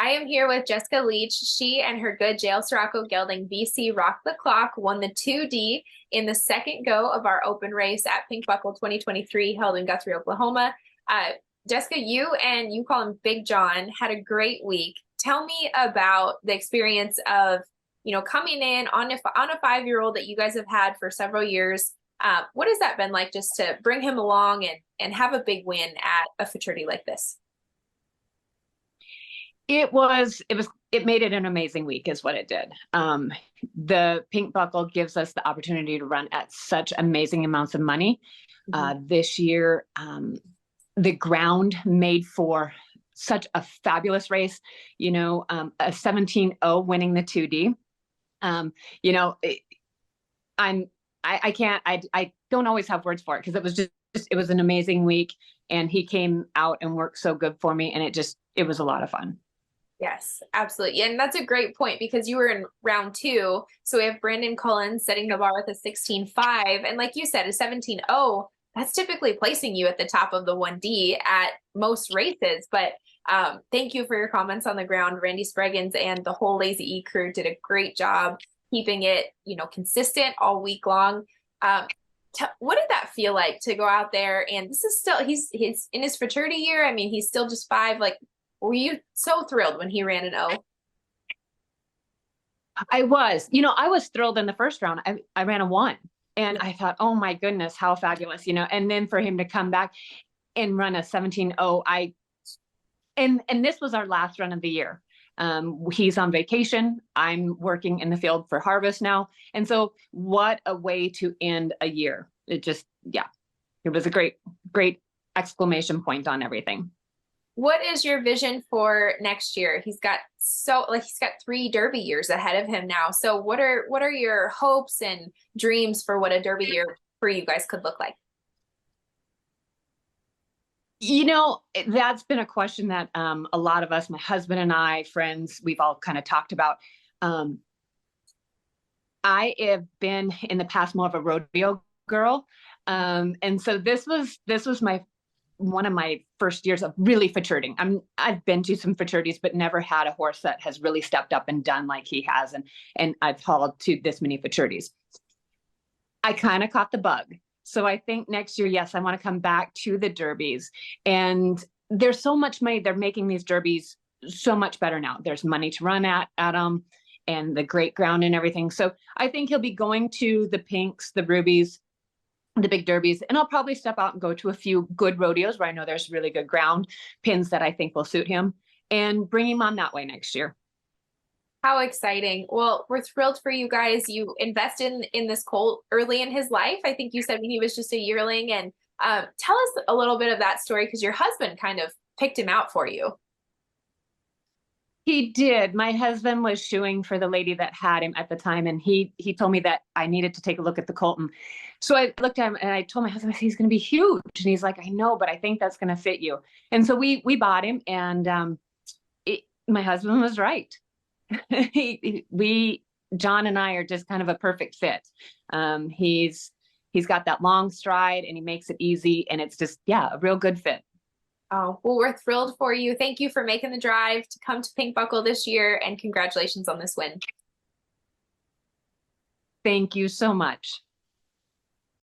I am here with Jessica Leach. She and her good jail Sirocco gelding BC Rock the Clock won the 2D in the second go of our open race at Pink Buckle 2023 held in Guthrie, Oklahoma. Jessica, you call him Big John, had a great week. Tell me about the experience of, coming in on a 5-year-old that you guys have had for several years. What has that been like just to bring him along and have a big win at a futurity like this? It made it an amazing week is what it did. The Pink Buckle gives us the opportunity to run at such amazing amounts of money. This year, the ground made for such a fabulous race, a 17-0 winning the 2D. I don't always have words for it because it was an amazing week, and he came out and worked so good for me, and it was a lot of fun. Yes, absolutely. And that's a great point because you were in round 2. So we have Brandon Cullen setting the bar with a 16.5. And like you said, a 17.0, that's typically placing you at the top of the 1D at most races. But thank you for your comments on the ground. Randy Spreggins and the whole Lazy E crew did a great job keeping it, consistent all week long. What did that feel like to go out there? And this is still, he's in his fraternity year. I mean, he's still just 5. Like, were you so thrilled when he ran an O? I was thrilled in the first round. I ran a 1, and I thought, oh my goodness, how fabulous, and then for him to come back and run a 17.0, and this was our last run of the year. He's on vacation. I'm working in the field for harvest now. And so what a way to end a year. It was a great exclamation point on everything. What is your vision for next year? He's got 3 Derby years ahead of him now. So what are your hopes and dreams for what a Derby year for you guys could look like? That's been a question that a lot of us, my husband and I, friends, we've all kind of talked about. I have been in the past more of a rodeo girl. And so this was one of my first years of really futurity. I've been to some futurities, but never had a horse that has really stepped up and done like he has. And I've hauled to this many futurities. I kind of caught the bug. So I think next year, yes, I want to come back to the derbies. And there's so much money. They're making these derbies so much better now. There's money to run at them, and the great ground and everything. So I think he'll be going to the pinks, the rubies, the big derbies, and I'll probably step out and go to a few good rodeos where I know there's really good ground pins that I think will suit him, and bring him on that way next year. How exciting. Well, we're thrilled for you guys. You invested in this colt early in his life. I think you said when he was just a yearling. And tell us a little bit of that story because your husband kind of picked him out for you. He did. My husband was shoeing for the lady that had him at the time, and he told me that I needed to take a look at the colt. And so I looked at him and I told my husband, he's going to be huge. And he's like, I know, but I think that's going to fit you. And so we bought him, and my husband was right. John and I are just kind of a perfect fit. He's got that long stride, and he makes it easy, and it's just, a real good fit. Oh, well, we're thrilled for you. Thank you for making the drive to come to Pink Buckle this year, and congratulations on this win. Thank you so much.